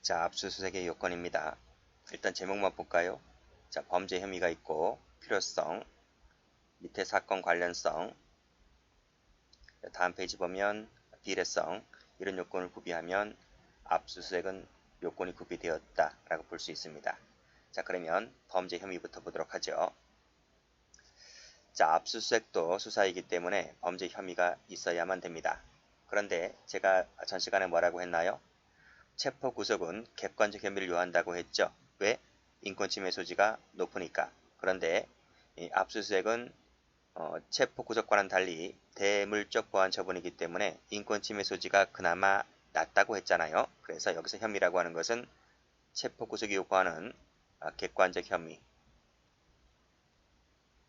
자, 압수수색의 요건입니다. 일단 제목만 볼까요? 자, 범죄 혐의가 있고 필요성, 밑에 사건 관련성, 다음 페이지 보면 비례성, 이런 요건을 구비하면 압수수색은 요건이 구비되었다 라고 볼 수 있습니다. 자, 그러면 범죄 혐의부터 보도록 하죠. 자, 압수수색도 수사이기 때문에 범죄 혐의가 있어야만 됩니다. 그런데 제가 전 시간에 뭐라고 했나요? 체포 구속은 객관적 혐의를 요한다고 했죠. 왜? 인권침해 소지가 높으니까. 그런데 이 압수수색은 체포 구속과는 달리 대물적 보안 처분이기 때문에 인권침해 소지가 그나마 낮다고 했잖아요. 그래서 여기서 혐의라고 하는 것은 체포 구속이 요구하는 객관적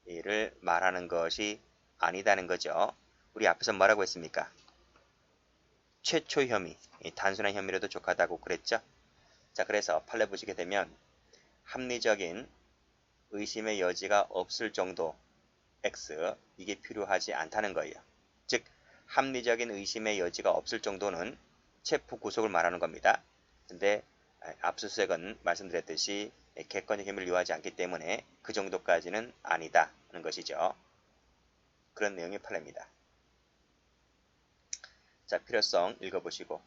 혐의를 말하는 것이 아니다는 거죠. 우리 앞에서 뭐라고 했습니까? 최초 혐의, 단순한 혐의로도 족하다고 그랬죠. 자, 그래서 판례 보시게 되면 합리적인 의심의 여지가 없을 정도 X, 이게 필요하지 않다는 거예요. 즉, 합리적인 의심의 여지가 없을 정도는 체포 구속을 말하는 겁니다. 근데 압수수색은 말씀드렸듯이 객관적 혐의를 요하지 않기 때문에 그 정도까지는 아니다는 것이죠. 그런 내용의 판례입니다. 자, 필요성 읽어보시고,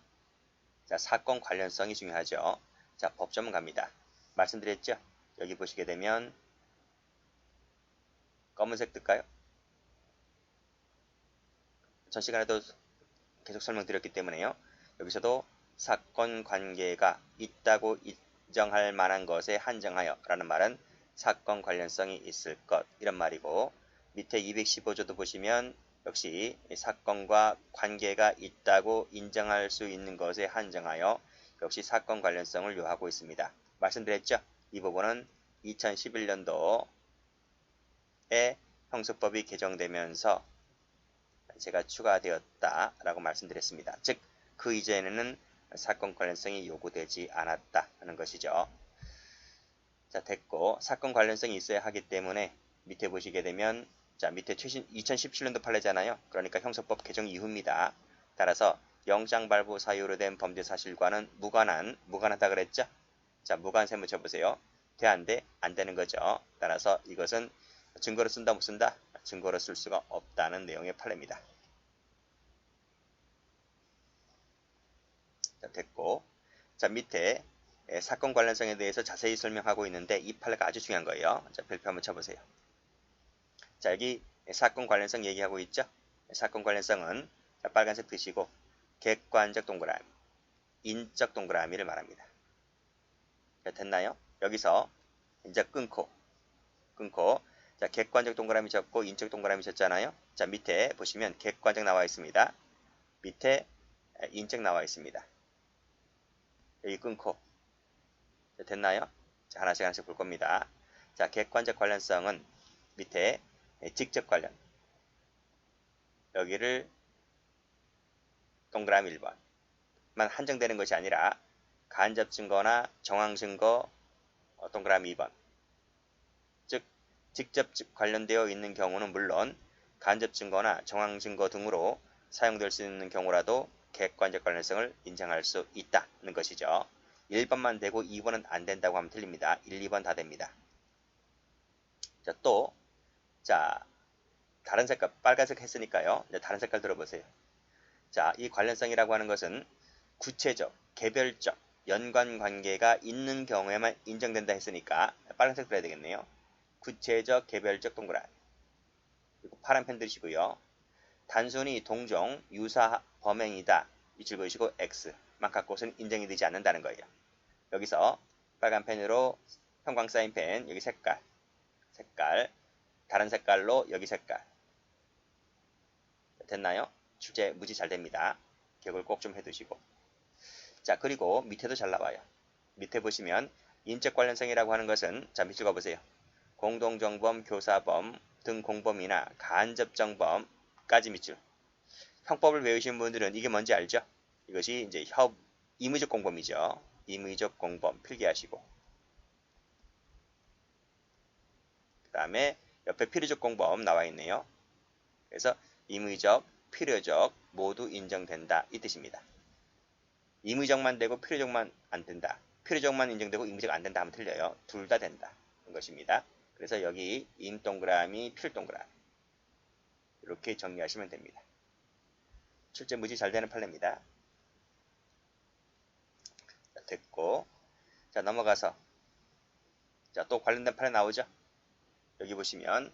자, 사건 관련성이 중요하죠. 자, 법조문 갑니다. 말씀드렸죠? 여기 보시게 되면 검은색 뜰까요? 전 시간에도 계속 설명드렸기 때문에요. 여기서도 사건 관계가 있다고 인정할 만한 것에 한정하여 라는 말은 사건 관련성이 있을 것, 이런 말이고, 밑에 215조도 보시면 역시 사건과 관계가 있다고 인정할 수 있는 것에 한정하여 역시 사건 관련성을 요하고 있습니다. 말씀드렸죠? 이 부분은 2011년도에 형사법이 개정되면서 제가 추가되었다라고 말씀드렸습니다. 즉, 그 이전에는 사건 관련성이 요구되지 않았다는 것이죠. 자, 됐고, 사건 관련성이 있어야 하기 때문에 밑에 보시게 되면, 자, 밑에 최신 2017년도 판례잖아요. 그러니까 형사법 개정 이후입니다. 따라서 영장 발부 사유로 된 범죄 사실과는 무관하다 그랬죠? 자, 무관세 묻혀보세요. 돼, 안 돼? 안 되는 거죠. 따라서 이것은 증거로 쓴다, 못 쓴다? 증거로 쓸 수가 없다는 내용의 판례입니다. 자, 됐고, 자, 밑에 사건 관련성에 대해서 자세히 설명하고 있는데 이 판례가 아주 중요한 거예요. 자, 별표 한번 쳐보세요. 자, 여기 사건 관련성 얘기하고 있죠? 사건 관련성은 자, 빨간색 드시고 객관적 동그라미, 인적 동그라미를 말합니다. 자, 됐나요? 여기서 이제 끊고 자, 객관적 동그라미 적고 인적 동그라미 쳤잖아요. 자, 밑에 보시면 객관적 나와 있습니다. 밑에 인적 나와 있습니다. 여기 끊고 자, 됐나요? 자, 하나씩 볼 겁니다. 자, 객관적 관련성은 밑에 직접 관련 여기를 동그라미 1번만 한정되는 것이 아니라 간접 증거나 정황 증거 동그라미 2번, 즉 직접 관련되어 있는 경우는 물론 간접 증거나 정황 증거 등으로 사용될 수 있는 경우라도 객관적 관련성을 인정할 수 있다는 것이죠. 1번만 되고 2번은 안 된다고 하면 틀립니다. 1, 2번 다 됩니다. 자, 또 자, 다른 색깔, 빨간색 했으니까요. 이제 다른 색깔 들어보세요. 자, 이 관련성이라고 하는 것은 구체적, 개별적, 연관관계가 있는 경우에만 인정된다 했으니까 빨간색 들어야 되겠네요. 구체적, 개별적 동그라미. 그리고 파란 펜 드시고요. 단순히 동종, 유사 범행이다. 이줄 그으시고 X만 갖고서는 인정이 되지 않는다는 거예요. 여기서 빨간 펜으로 형광 사인펜, 여기 색깔, 다른 색깔로 여기 색깔. 됐나요? 출제 무지 잘 됩니다. 기억을 꼭 좀 해두시고. 자, 그리고 밑에도 잘 나와요. 밑에 보시면 인적 관련성이라고 하는 것은 자, 밑줄 가보세요. 공동정범, 교사범 등 공범이나 간접정범까지 밑줄. 형법을 배우신 분들은 이게 뭔지 알죠? 이것이 이제 임의적 공범이죠. 임의적 공범 필기하시고. 그 다음에 옆에 필요적 공범 나와 있네요. 그래서 임의적, 필요적 모두 인정된다 이 뜻입니다. 임의적만 되고 필요적만 안 된다. 필요적만 인정되고 임의적 안 된다 하면 틀려요. 둘 다 된다. 는 것입니다. 그래서 여기 임 동그라미, 필 동그라미 이렇게 정리하시면 됩니다. 출제 무지 잘 되는 판례입니다. 자, 됐고, 자 넘어가서 자 또 관련된 판례 나오죠. 여기 보시면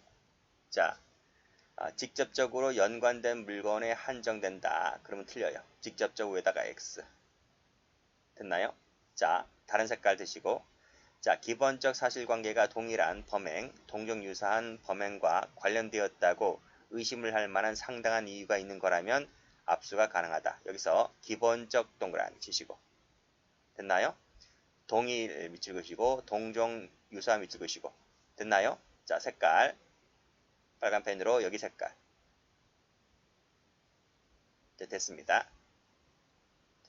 자 직접적으로 연관된 물건에 한정된다. 그러면 틀려요. 직접적 위에다가 X. 됐나요? 자, 다른 색깔 드시고 자, 기본적 사실관계가 동일한 범행, 동종 유사한 범행과 관련되었다고 의심을 할 만한 상당한 이유가 있는 거라면 압수가 가능하다. 여기서 기본적 동그라미 치시고 됐나요? 동일 밑줄 그시고 동종 유사 밑줄 그시고 됐나요? 자, 색깔 빨간 펜으로 여기 색깔 됐습니다.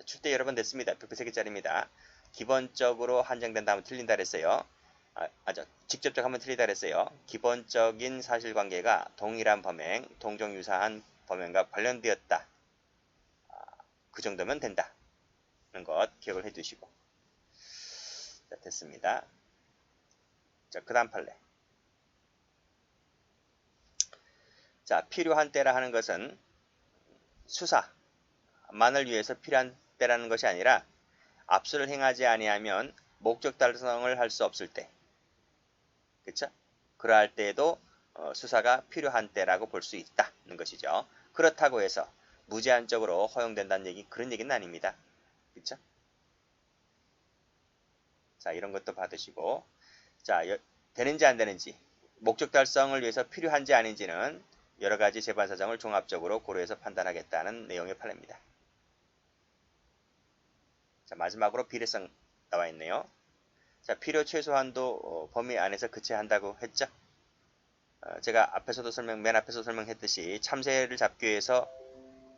출제 여러 번 됐습니다. 100%짜리입니다. 기본적으로 한정된다 하면 틀린다 그랬어요. 직접적 하면 틀리다 그랬어요. 기본적인 사실관계가 동일한 범행, 동종유사한 범행과 관련되었다. 그 정도면 된다. 하는 것 기억을 해두시고. 자, 됐습니다. 자, 그 다음 판례. 자, 필요한 때라 하는 것은 수사만을 위해서 필요한 때라는 것이 아니라 압수를 행하지 아니하면 목적 달성을 할 수 없을 때, 그쵸? 그러할 때에도 수사가 필요한 때라고 볼 수 있다는 것이죠. 그렇다고 해서 무제한적으로 허용된다는 얘기, 그런 얘기는 아닙니다. 그쵸? 자, 이런 것도 받으시고, 자, 되는지 안 되는지, 목적 달성을 위해서 필요한지 아닌지는 여러 가지 재반 사정을 종합적으로 고려해서 판단하겠다는 내용의 판례입니다. 자, 마지막으로 비례성 나와 있네요. 자, 필요 최소한도 범위 안에서 그쳐야 한다고 했죠. 제가 맨 앞에서 설명했듯이 참새를 잡기 위해서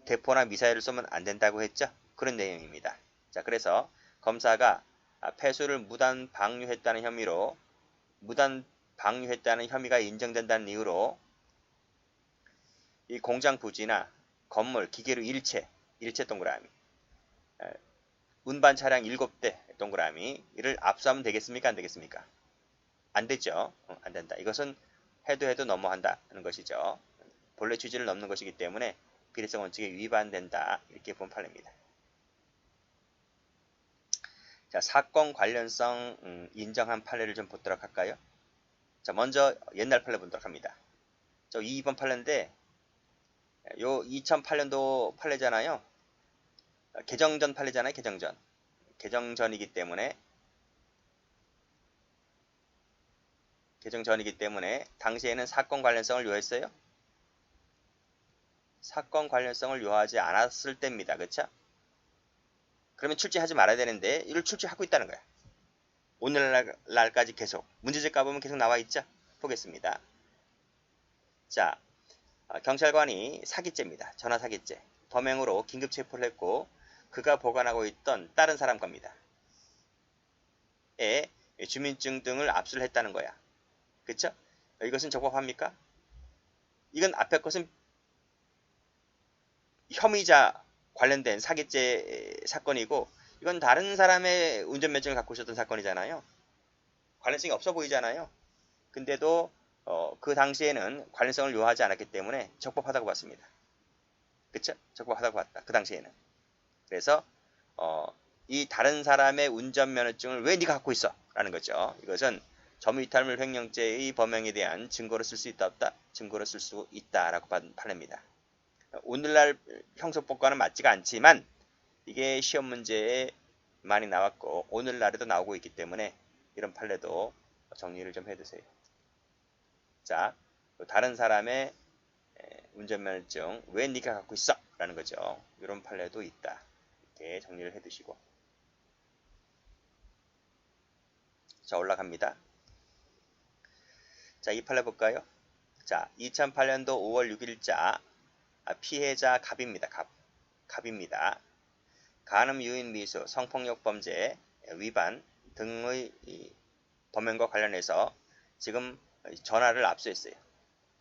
대포나 미사일을 쏘면 안 된다고 했죠. 그런 내용입니다. 자, 그래서 검사가 폐수를 무단 방류했다는 혐의가 인정된다는 이유로 이 공장 부지나 건물, 기계류 일체 동그라미, 운반 차량 7대 동그라미 이를 압수하면 되겠습니까? 안 되겠습니까? 안 되죠. 안 된다. 이것은 해도 너무한다는 것이죠. 본래 취지를 넘는 것이기 때문에 비례성 원칙에 위반된다. 이렇게 본 판례입니다. 자, 사건 관련성 인정한 판례를 좀 보도록 할까요? 자, 먼저 옛날 판례 보도록 합니다. 저 2번 판례인데 요 2008년도 판례잖아요. 개정전 판례잖아요. 개정전이기 때문에 당시에는 사건 관련성을 요했어요. 사건 관련성을 요하지 않았을 때입니다. 그쵸? 그러면 출제하지 말아야 되는데 이걸 출제하고 있다는 거야. 오늘날까지 계속 문제집 가보면 계속 나와 있죠. 보겠습니다. 자, 경찰관이 사기죄입니다. 전화 사기죄. 범행으로 긴급 체포를 했고 그가 보관하고 있던 다른 사람 겁니다. 에 주민증 등을 압수를 했다는 거야. 그쵸? 이것은 적법합니까? 이건 앞에 것은 혐의자 관련된 사기죄 사건이고 이건 다른 사람의 운전면허증을 갖고 있었던 사건이잖아요. 관련성이 없어 보이잖아요. 근데도 그 당시에는 관련성을 요하지 않았기 때문에 적법하다고 봤습니다. 그쵸? 적법하다고 봤다. 그 당시에는. 그래서 이 다른 사람의 운전면허증을 왜 네가 갖고 있어? 라는 거죠. 이것은 점유이탈물 횡령죄의 범행에 대한 증거로 쓸 수 있다 없다? 증거로 쓸 수 있다라고 판례입니다. 오늘날 형사법과는 맞지가 않지만 이게 시험 문제에 많이 나왔고 오늘날에도 나오고 있기 때문에 이런 판례도 정리를 좀 해두세요. 자, 다른 사람의 운전면허증 왜 네가 갖고 있어? 라는 거죠. 이런 판례도 있다. 이렇게 정리를 해두시고 자, 올라갑니다. 자, 이 판례 볼까요? 자, 2008년도 5월 6일자 피해자 갑입니다. 갑입니다. 간음, 유인, 미수, 성폭력 범죄 위반 등의 범행과 관련해서 지금 전화를 압수했어요.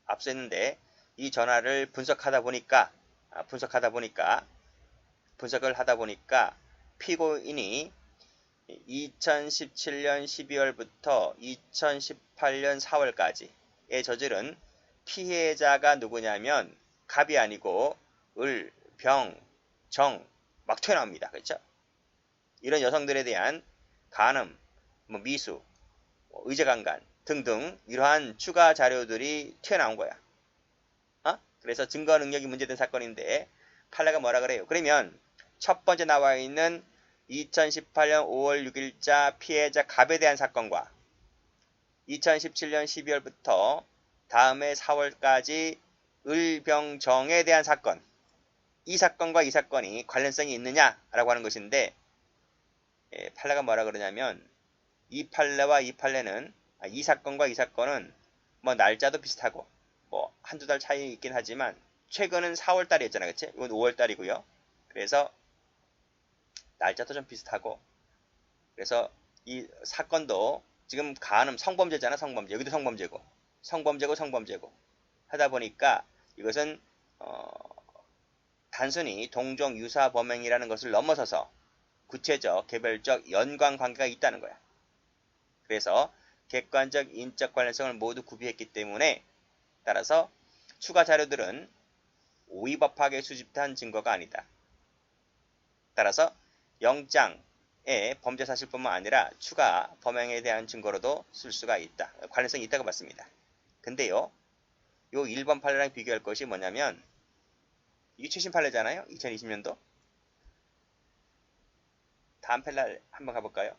압수했는데 이 전화를 분석을 하다 보니까 피고인이 2017년 12월부터 2018년 4월까지에 저지른 피해자가 누구냐면 갑이 아니고 을, 병, 정 막 튀어나옵니다. 그렇죠? 이런 여성들에 대한 간음, 미수, 의제강간 등등 이러한 추가 자료들이 튀어나온 거야. 그래서 증거 능력이 문제된 사건인데 판례가 뭐라 그래요? 그러면 첫 번째 나와 있는 2018년 5월 6일자 피해자 갑에 대한 사건과 2017년 12월부터 다음해 4월까지 을병정에 대한 사건, 이 사건과 이 사건이 관련성이 있느냐라고 하는 것인데, 판례가 뭐라 그러냐면 이 판례와 이 판례는 이 사건과 이 사건은 뭐 날짜도 비슷하고 뭐 한두 달 차이 있긴 하지만 최근은 4월 달이었잖아요. 그치? 이건 5월 달이고요. 그래서 날짜도 좀 비슷하고, 그래서 이 사건도 지금 간음 성범죄잖아. 성범죄. 여기도 성범죄고 성범죄고 하다 보니까 이것은 단순히 동종 유사 범행이라는 것을 넘어서서 구체적 개별적 연관관계가 있다는 거야. 그래서 객관적 인적 관련성을 모두 구비했기 때문에 따라서 추가 자료들은 오의법하게 수집한 증거가 아니다. 따라서 영장의 범죄 사실뿐만 아니라 추가 범행에 대한 증거로도 쓸 수가 있다. 관련성이 있다고 봤습니다. 근데요, 요 1번 판례랑 비교할 것이 뭐냐면 이게 최신 판례잖아요. 2020년도. 다음 판례 한번 가볼까요?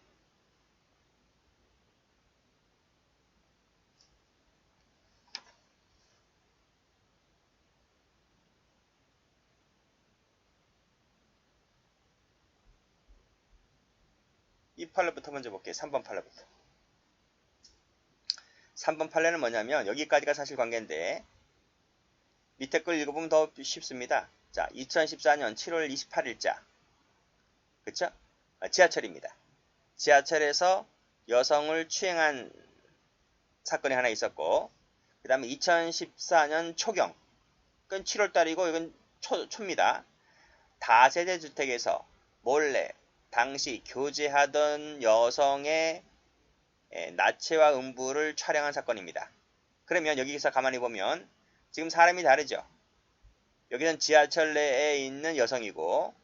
이 판례부터 먼저 볼게요. 3번 판례부터. 3번 판례는 뭐냐면 여기까지가 사실관계인데 밑에 걸 읽어보면 더 쉽습니다. 자, 2014년 7월 28일자. 그쵸? 지하철입니다. 지하철에서 여성을 추행한 사건이 하나 있었고, 그 다음에 2014년 초경. 이건 7월달이고 이건 초입니다. 다세대 주택에서 몰래 당시 교제하던 여성의 나체와 음부를 촬영한 사건입니다. 그러면 여기서 가만히 보면 지금 사람이 다르죠. 여기는 지하철 내에 있는 여성이고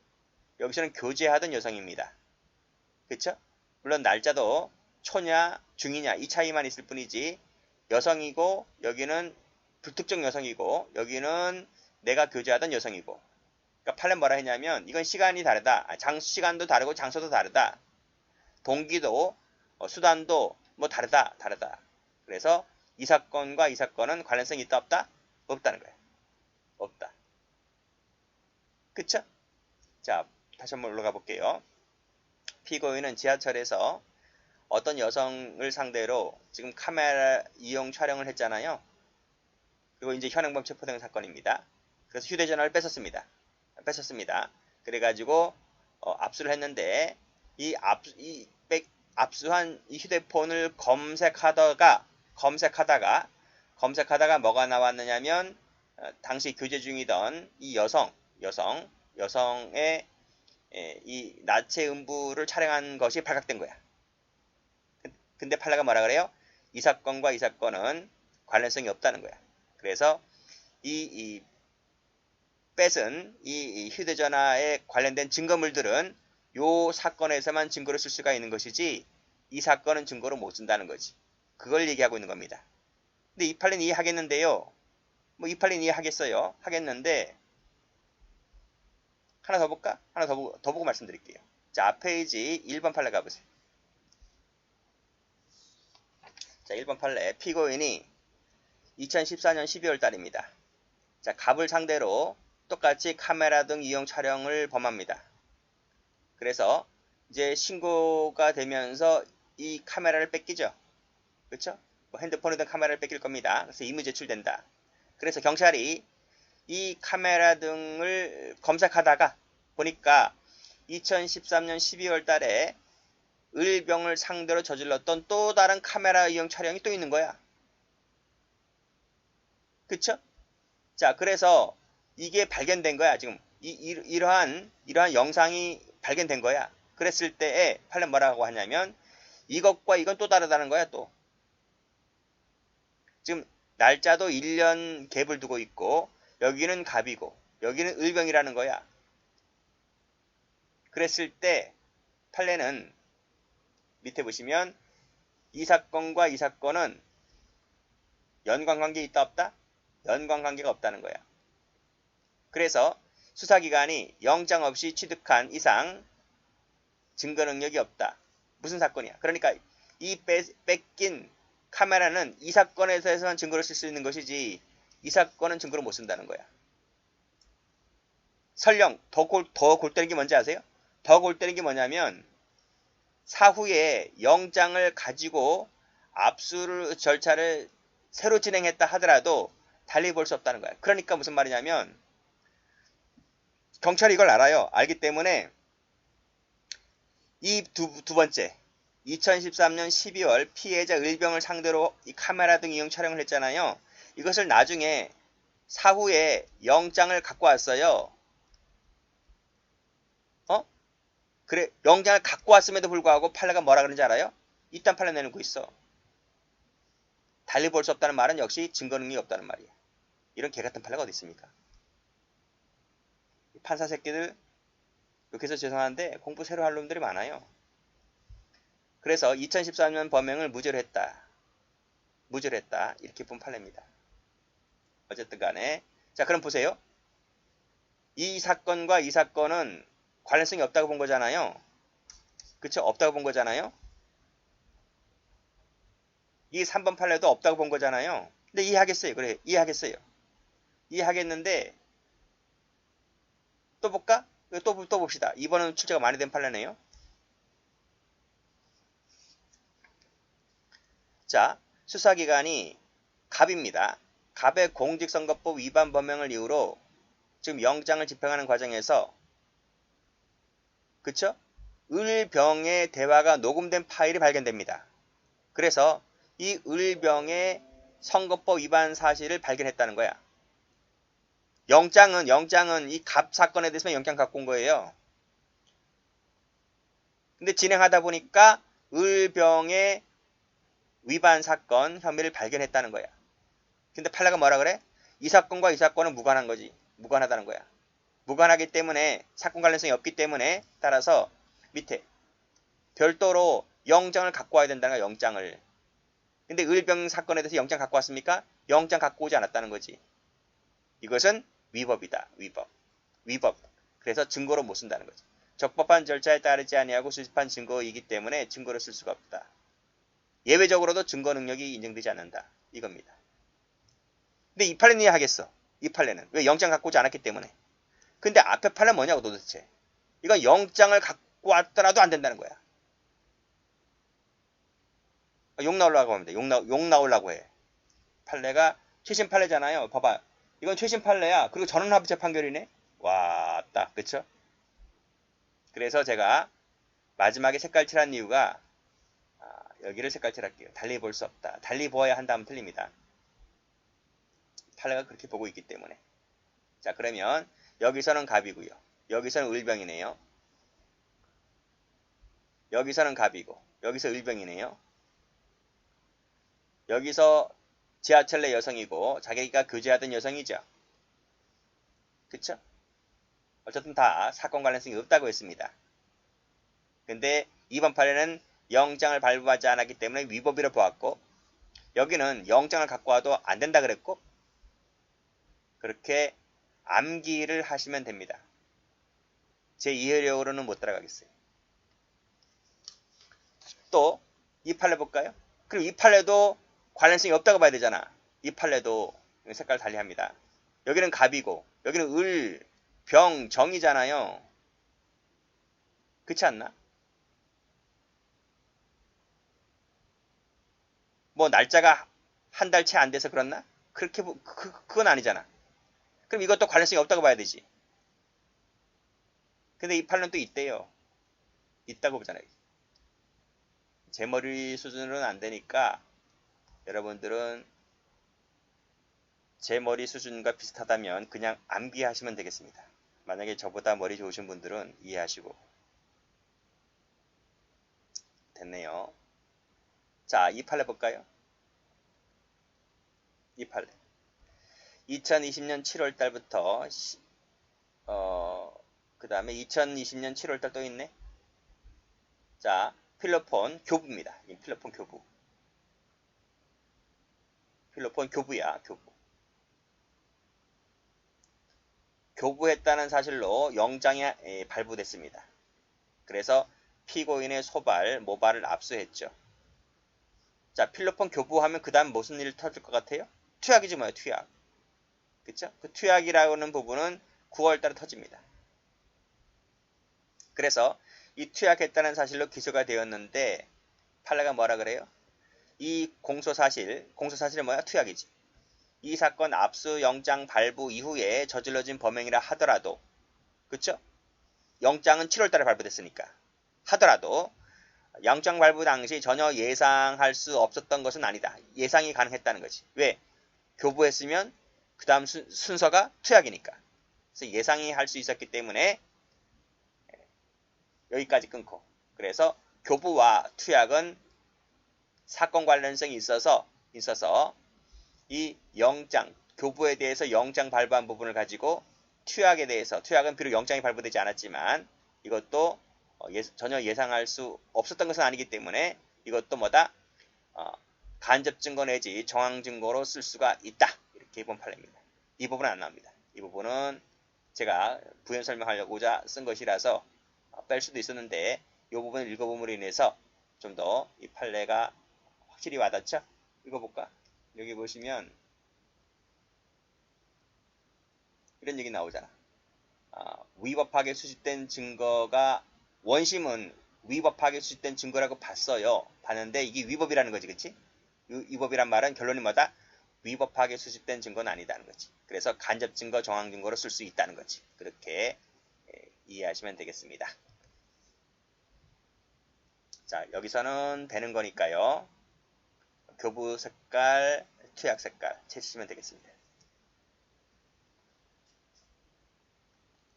여기서는 교제하던 여성입니다. 그쵸? 물론 날짜도 초냐 중이냐 이 차이만 있을 뿐이지 여성이고 여기는 불특정 여성이고 여기는 내가 교제하던 여성이고, 그러니까 판례 뭐라 했냐면 이건 시간이 다르다. 시간도 다르고 장소도 다르다. 동기도 수단도 뭐 다르다. 그래서 이 사건과 이 사건은 관련성이 있다 없다? 없다는 거예요. 없다. 그쵸? 자, 다시 한번 올라가 볼게요. 피고인은 지하철에서 어떤 여성을 상대로 지금 카메라 이용 촬영을 했잖아요. 그리고 이제 현행범 체포된 사건입니다. 그래서 휴대전화를 뺏었습니다. 그래가지고 압수를 했는데 이 압수한 이 휴대폰을 검색하다가 뭐가 나왔느냐면 당시 교제 중이던 이 여성의 이 나체 음부를 촬영한 것이 발각된 거야. 근데 판례가 뭐라 그래요? 이 사건과 이 사건은 관련성이 없다는 거야. 그래서 이 뺏은 이 휴대전화에 관련된 증거물들은 요 사건에서만 증거로 쓸 수가 있는 것이지 이 사건은 증거로 못 쓴다는 거지. 그걸 얘기하고 있는 겁니다. 근데 이 판례는 이해하겠는데요. 뭐 이 판례는 이해하겠어요. 하겠는데 하나 더 볼까? 하나 더 보고 말씀드릴게요. 자, 앞 페이지 1번 판례 가보세요. 자, 1번 판례. 피고인이 2014년 12월 달입니다. 자, 갑을 상대로 똑같이 카메라 등 이용 촬영을 범합니다. 그래서 이제 신고가 되면서 이 카메라를 뺏기죠. 그렇죠? 뭐 핸드폰이든 카메라를 뺏길 겁니다. 그래서 임의 제출된다. 그래서 경찰이 이 카메라 등을 검색하다가 보니까 2013년 12월 달에 을병을 상대로 저질렀던 또 다른 카메라 이용 촬영이 또 있는 거야. 그쵸? 자, 그래서 이게 발견된 거야. 지금 이러한 영상이 발견된 거야. 그랬을 때에 판례 뭐라고 하냐면 이것과 이건 또 다르다는 거야 또. 지금 날짜도 1년 갭을 두고 있고 여기는 갑이고 여기는 을병이라는 거야. 그랬을 때 판례는 밑에 보시면 이 사건과 이 사건은 연관관계 있다 없다? 연관관계가 없다는 거야. 그래서 수사기관이 영장 없이 취득한 이상 증거 능력이 없다. 무슨 사건이야? 그러니까 이 뺏긴 카메라는 이 사건에서만 증거를 쓸 수 있는 것이지 이 사건은 증거로 못 쓴다는 거야. 설령 더 골 때리는 게 뭔지 아세요? 더 골 때리는 게 뭐냐면 사후에 영장을 가지고 압수 절차를 새로 진행했다 하더라도 달리 볼 수 없다는 거야. 그러니까 무슨 말이냐면 경찰이 이걸 알아요. 알기 때문에 이 두 번째 2013년 12월 피해자 을병을 상대로 이 카메라 등 이용 촬영을 했잖아요. 이것을 나중에 사후에 영장을 갖고 왔어요. 그래 영장을 갖고 왔음에도 불구하고 판례가 뭐라 그러는지 알아요? 이딴 판례 내놓고 있어. 달리 볼 수 없다는 말은 역시 증거 능력이 없다는 말이야. 이런 개같은 판례가 어디 있습니까? 판사 새끼들 욕해서 죄송한데 공부 새로 할 놈들이 많아요. 그래서 2014년 범행을 무죄로 했다. 이렇게 본 판례입니다. 어쨌든 간에 자 그럼 보세요. 이 사건과 이 사건은 관련성이 없다고 본 거잖아요. 그쵸? 없다고 본 거잖아요. 이 3번 판례도 없다고 본 거잖아요. 근데 이해하겠어요. 그래 이해하겠어요. 이해하겠는데 또 볼까? 또 봅시다. 이번은 출제가 많이 된 판례네요. 자, 수사기관이 갑입니다. 갑의 공직선거법 위반 범행을 이유로 지금 영장을 집행하는 과정에서 그쵸? 을병의 대화가 녹음된 파일이 발견됩니다. 그래서 이 을병의 선거법 위반 사실을 발견했다는 거야. 영장은 이 갑 사건에 대해서 영장 갖고 온 거예요. 근데 진행하다 보니까 을병의 위반 사건 혐의를 발견했다는 거야. 근데 판례가 뭐라 그래? 이 사건과 이 사건은 무관한 거지. 무관하다는 거야. 무관하기 때문에 사건 관련성이 없기 때문에 따라서 밑에 별도로 영장을 갖고 와야 된다는 거야. 영장을. 근데 을병 사건에 대해서 영장 갖고 왔습니까? 영장 갖고 오지 않았다는 거지. 이것은 위법이다. 위법. 그래서 증거로 못 쓴다는 거지. 적법한 절차에 따르지 아니하고 수집한 증거이기 때문에 증거로 쓸 수가 없다. 예외적으로도 증거 능력이 인정되지 않는다. 이겁니다. 근데 이 판례는 이해하겠어. 이 판례는. 왜 영장 갖고 오지 않았기 때문에. 근데 앞에 판례는 뭐냐고 도대체. 이건 영장을 갖고 왔더라도 안 된다는 거야. 욕 나오려고 합니다. 욕 나오려고 해. 판례가 최신 판례잖아요. 봐봐. 이건 최신 판례야. 그리고 전원합의체 판결이네. 왔다. 그쵸? 그래서 제가 마지막에 색깔 칠한 이유가 여기를 색깔 칠할게요. 달리 볼 수 없다. 달리 보아야 한다면 틀립니다. 판례가 그렇게 보고 있기 때문에. 자 그러면 여기서는 갑이고요. 여기서는 을병이네요. 여기서는 갑이고 여기서 을병이네요. 여기서 지하철 내 여성이고 자기가 교제하던 여성이죠. 그쵸? 어쨌든 다 사건 관련성이 없다고 했습니다. 근데 이번 판례는 영장을 발부하지 않았기 때문에 위법이라 보았고 여기는 영장을 갖고 와도 안 된다 그랬고 그렇게 암기를 하시면 됩니다. 제 이해력으로는 못 따라가겠어요. 또 이 판례 볼까요? 그럼 이 판례도 관련성이 없다고 봐야 되잖아. 이 판례도 색깔 달리합니다. 여기는 갑이고 여기는 을, 병, 정이잖아요. 그렇지 않나? 뭐 날짜가 한 달 채 안 돼서 그렇나? 그렇게 그건 아니잖아. 그럼 이것도 관련성이 없다고 봐야 되지. 근데 이 판례는 또 있대요. 있다고 보잖아요. 제 머리 수준으로는 안 되니까 여러분들은 제 머리 수준과 비슷하다면 그냥 암기하시면 되겠습니다. 만약에 저보다 머리 좋으신 분들은 이해하시고 됐네요. 자, 이 판례 볼까요? 이 판례. 2020년 7월 달부터 그 다음에 2020년 7월 달 또 있네. 자, 필로폰 교부입니다. 이 필로폰 교부. 필로폰 교부야, 교부. 교부했다는 사실로 영장이 발부됐습니다. 그래서 피고인의 소발, 모발을 압수했죠. 자, 필로폰 교부하면 그 다음 무슨 일이 터질 것 같아요? 투약이지 뭐예요, 투약. 그쵸? 그 투약이라고 하는 부분은 9월달에 터집니다. 그래서 이 투약했다는 사실로 기소가 되었는데 판례가 뭐라 그래요? 이 공소사실은 뭐야? 투약이지. 이 사건 압수 영장 발부 이후에 저질러진 범행이라 하더라도, 그쵸? 영장은 7월달에 발부됐으니까 하더라도 영장 발부 당시 전혀 예상할 수 없었던 것은 아니다. 예상이 가능했다는 거지. 왜? 교부했으면 그 다음 순서가 투약이니까. 그래서 예상이 할 수 있었기 때문에 여기까지 끊고, 그래서 교부와 투약은 사건 관련성이 있어서 이 영장, 교부에 대해서 영장 발부한 부분을 가지고 투약에 대해서, 투약은 비록 영장이 발부되지 않았지만 이것도 전혀 예상할 수 없었던 것은 아니기 때문에 이것도 뭐다? 간접 증거 내지 정황 증거로 쓸 수가 있다. 이렇게 본 판례입니다. 이 부분은 안 나옵니다. 이 부분은 제가 부연 설명하려고자 쓴 것이라서 뺄 수도 있었는데 이 부분을 읽어봄으로 인해서 좀 더 이 판례가 확실히 와닿죠? 읽어볼까? 여기 보시면 이런 얘기 나오잖아. 위법하게 수집된 증거가, 원심은 위법하게 수집된 증거라고 봤는데 이게 위법이라는 거지, 그치? 위법이란 말은 결론이 뭐다? 위법하게 수집된 증거는 아니다는 거지. 그래서 간접 증거, 정황 증거로 쓸 수 있다는 거지. 그렇게 이해하시면 되겠습니다. 자, 여기서는 되는 거니까요. 교부 색깔, 투약 색깔 채시면 되겠습니다.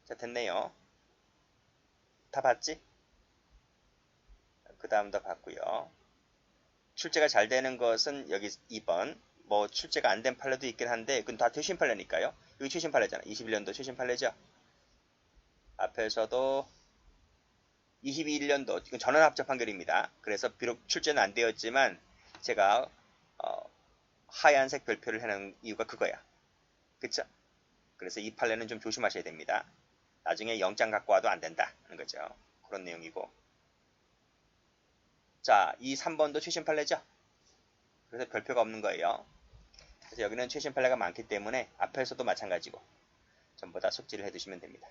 자, 됐네요. 다 봤지? 그 다음도 봤고요. 출제가 잘 되는 것은 여기 2번. 뭐 출제가 안 된 판례도 있긴 한데 그건 다 최신 판례니까요. 여기 최신 판례잖아. 21년도 최신 판례죠. 앞에서도 21년도, 이건 전원합작 판결입니다. 그래서 비록 출제는 안 되었지만 제가 하얀색 별표를 해놓은 이유가 그거야. 그쵸? 그래서 이 판례는 좀 조심하셔야 됩니다. 나중에 영장 갖고 와도 안 된다 하는 거죠. 그런 내용이고. 자, 이 3번도 최신 판례죠. 그래서 별표가 없는 거예요. 그래서 여기는 최신 판례가 많기 때문에 앞에서도 마찬가지고 전부 다 숙지를 해두시면 됩니다.